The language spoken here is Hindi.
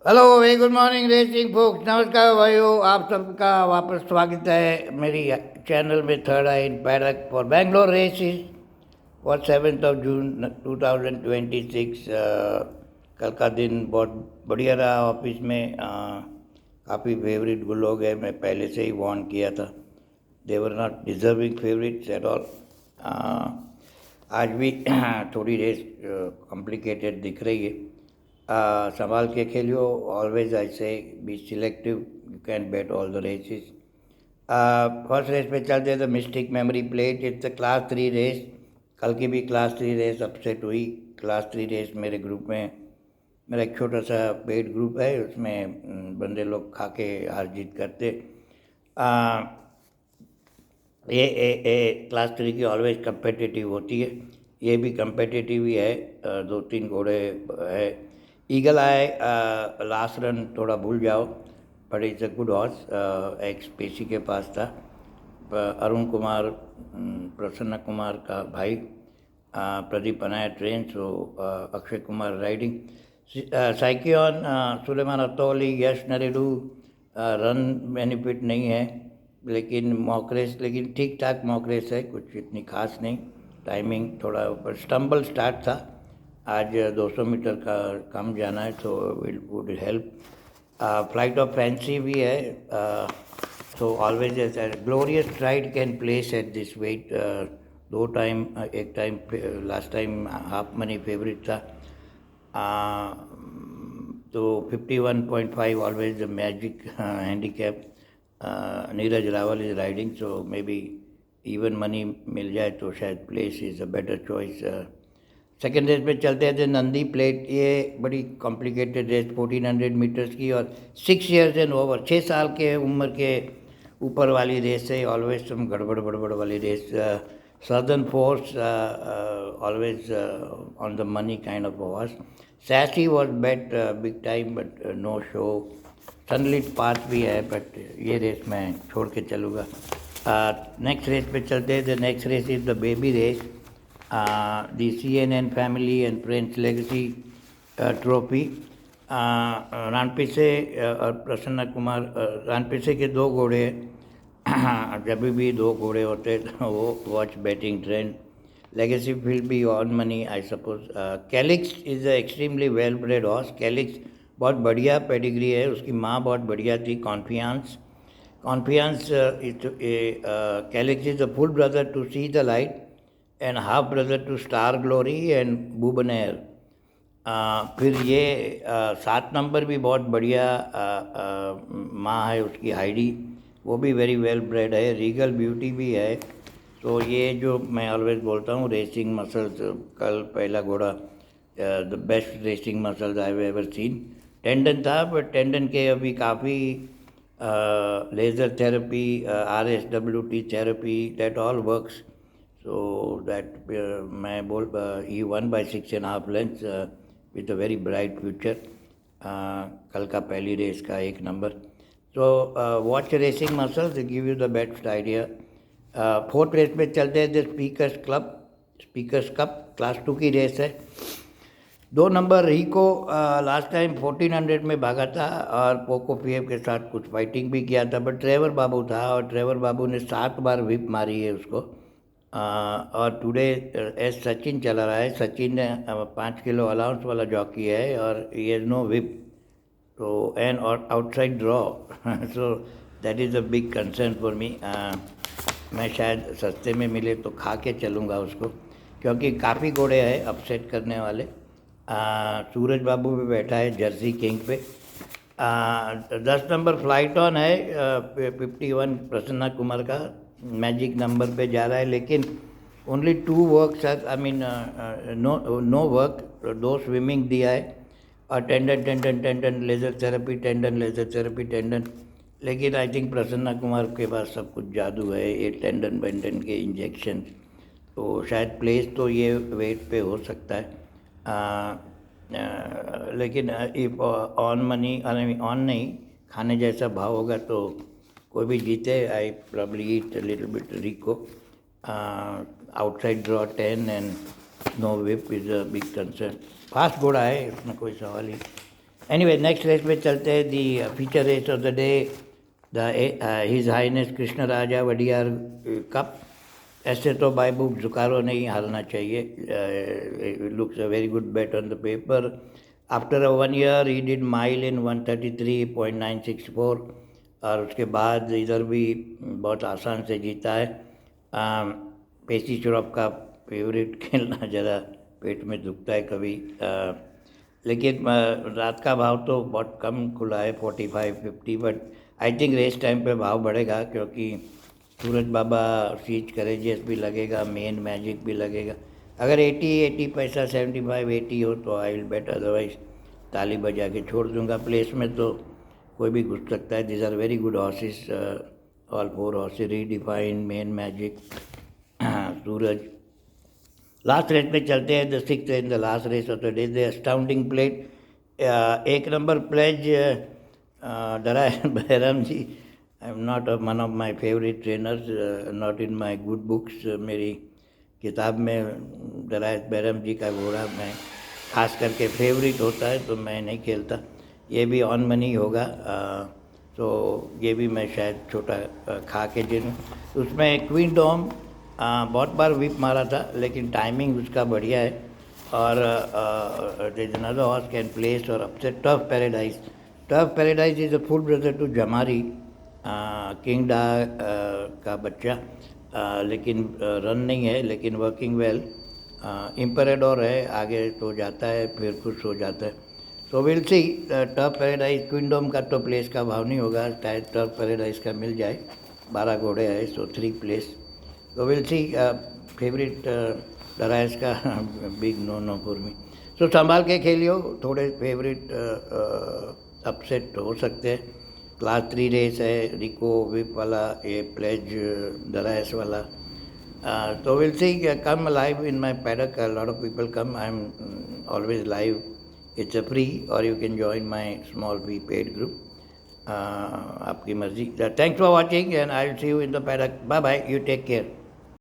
Hello very good morning racing folks. नमस्कार भाइयों, आप सबका वापस स्वागत है मेरी चैनल में। Third eye in paddock for Bangalore races for 7 June 2026। कल का दिन बहुत बढ़िया रहा ऑफिस में। काफ़ी फेवरेट लोग हैं, मैं पहले से ही वार्न किया था। They were not deserving favourites at all. आज भी थोड़ी रेस कॉम्प्लिकेटेड दिख रही है। संभाल के खेलियो, always I say be selective, you can bet all the races. First race पे चलते the mystic memory plate. It's a class 3 race. कल की भी क्लास 3 रेस अपसेट हुई। क्लास 3 रेस मेरे ग्रुप में, मेरा एक छोटा सा पेड ग्रुप है, उसमें बंदे लोग खा के हार जीत करते। आ, ये क्लास 3 की ऑलवेज कंपेटिटिव होती है। ये भी कंपेटिटिव ही है। दो तीन घोड़े है। ईगल आए, लास्ट रन थोड़ा भूल जाओ, but it's a good horse. एक स्पेसी के पास था। अरुण कुमार, प्रसन्न कुमार का भाई, प्रदीप बनाया ट्रेन, सो अक्षय कुमार राइडिंग। साइकियन, सुलेमान अतौली, यश नरेडू। रन बेनिफिट नहीं है, लेकिन मॉक रेस, लेकिन ठीक ठाक मॉक रेस है, कुछ इतनी खास नहीं। टाइमिंग थोड़ा ऊपर स्टम्बल स्टार्ट था। आज 200 मीटर का कम जाना है, तो will would help. Flight of fancy भी है। So always glorious ride can place at this weight. दो टाइम, एक time last time half money favourite था। तो 51.5 always the magic handicap. Neeraj Rawal is riding, so may be even money मिल जाए तो शायद place is a better choice. Second race पे चलते हैं, नंदी प्लेट। ये बड़ी कॉम्प्लिकेटेड रेस 1400 मीटर्स की, और 6 ईयर्स एंड ओवर, 6 साल के उम्र के ऊपर वाली रेस है। ऑलवेज some गड़बड़ बड़बड़ वाली race. Southern force always on the money kind of horse. Sassy was bet big time, but no show. Sunlit Path भी है, बट ये रेस मैं छोड़ के चलूँगा। नेक्स्ट रेस पे चलते हैं। The next race is the baby race, the CNN family and friends legacy trophy. Ranpise और प्रसन्न कुमार, रानपिसे के दो घोड़े जब भी दो घोड़े होते तो वो watch betting trend. Legacy will be on money I suppose. Calix is a extremely well bred horse. Calix बहुत बढ़िया पेडिग्री है, उसकी माँ बहुत बढ़िया थी। Confiance, Calix is the full brother to See the Light and half brother to Star Glory and Boobner. फिर ये 7 नंबर भी बहुत बढ़िया माँ है उसकी, हाइडी, वो भी वेरी वेल ब्रेड है। रीगल ब्यूटी भी है। तो ये जो मैं ऑलवेज बोलता हूँ रेसिंग मसल्स, कल पहला घोड़ा the best racing muscles I have ever seen. Tendon था, बट टेंडन के अभी काफ़ी laser therapy, RSWT therapy, that all works. So that मैं बोल he won by 6.5 lengths with a very bright future। कल का पहली रेस का 1 number. So watch racing muscles, they give you the best idea। Fourth race पे चलते हैं। द स्पीकर्स कप क्लास 2 की रेस है। 2 नंबर रिको लास्ट टाइम 1400 में भागा था, और पोको पीएफ के साथ कुछ फाइटिंग भी किया था, बट ट्रेवर बाबू था, और ट्रेवर बाबू ने 7 बार विप मारी है उसको। और टुडे एस सचिन चला रहा है। सचिन ने 5 किलो अलाउंस वाला जॉकी है, और ये नो विप, तो and outside draw. So that is a big concern for me. मैं शायद सस्ते में मिले तो खा के चलूँगा उसको, क्योंकि काफ़ी घोड़े हैं अपसेट करने वाले। सूरज बाबू भी बैठा है जर्सी किंग पे। 10 नंबर फ्लाइट ऑन है, 51 प्रसन्ना कुमार का मैजिक नंबर पे जा रहा है, लेकिन only 2 work, I mean no work, 2 swimming दिया है, और tendon laser therapy, tendon laser therapy, tendon. लेकिन आई थिंक प्रसन्ना कुमार के पास सब कुछ जादू है, ये टेंडन वेंडन के इंजेक्शन, तो शायद प्लेस तो ये वेट पे हो सकता है। लेकिन इफ ऑन मनी, ऑन नहीं, खाने जैसा भाव होगा तो कोई भी जीते। I probably eat little bit Rico. Outside draw 10 and no whip is a big concern. Fast घोड़ा है, इसमें कोई सवाल ही। एनीवे नेक्स्ट रेस पे चलते हैं. The feature race of the day, the his highness Krishna Raja Wadiyar cup. ऐसे तो बाय बुक जुकारो नहीं हारना चाहिए. Looks a very good bet on the paper. After a 1 year he did mile in 133.964 और उसके बाद इधर भी बहुत आसान से जीता है. पेसी श्रॉफ का फेवरेट खेलना ज़रा पेट में दुखता है कभी. लेकिन रात का भाव तो बहुत कम खुला है 45-50, but I think race time पे भाव बढ़ेगा क्योंकि सूरज बाबा सीच करेजियस भी लगेगा, मेन मैजिक भी लगेगा. अगर 80 पैसा 75-80 हो तो आई विल बेट, अदरवाइज ताली बजा के छोड़ दूंगा. प्लेस में तो कोई भी घुस सकता है. This are very good horses, all 4 horses. Redefine, Main Magic, Suraj. Last race पे चलते हैं. The 6th in the last race of the day, the astounding plate. 1 number प्लेज डराय बैरम जी. I am not one of my favourite trainers, not in my good books. मेरी किताब में डराय बैरम जी का घोड़ा मैं खास करके फेवरेट होता है तो मैं नहीं खेलता. ये भी ऑन मनी होगा, तो ये भी मैं शायद छोटा खा के दे दूँ. उसमें क्वीन डॉम बहुत बार विप मारा था लेकिन टाइमिंग उसका बढ़िया है. और अनदर हॉर्स कैन प्लेस और upset Tough Paradise. Tough Paradise is a full brother to जमारी, किंग डा का बच्चा. लेकिन रन नहीं है, लेकिन वर्किंग वेल. इम्परेडोर है, आगे तो जाता है फिर खुश हो जाता है. तो विल सी. टफ पैराडाइज क्विंडोम का तो प्लेस का भाव नहीं होगा, शायद टफ पैराडाइज का मिल जाए. 12 घोड़े है, सो 3 प्लेस. तो विल सी. फेवरेट डराइस का बिग नो फॉर मी. सो संभाल के खेलियो, थोड़े फेवरेट अपसेट हो सकते हैं. क्लास 3 रेस है, रिको विप वाला, ये प्लेज डराइस वाला. So we'll see. Come live in my paddock. A lot of people come. I'm always live. It's a free, or you can join my small fee paid group. आपकी मर्जी. Thanks for watching and I'll see you in the paddock. Bye bye. You take care.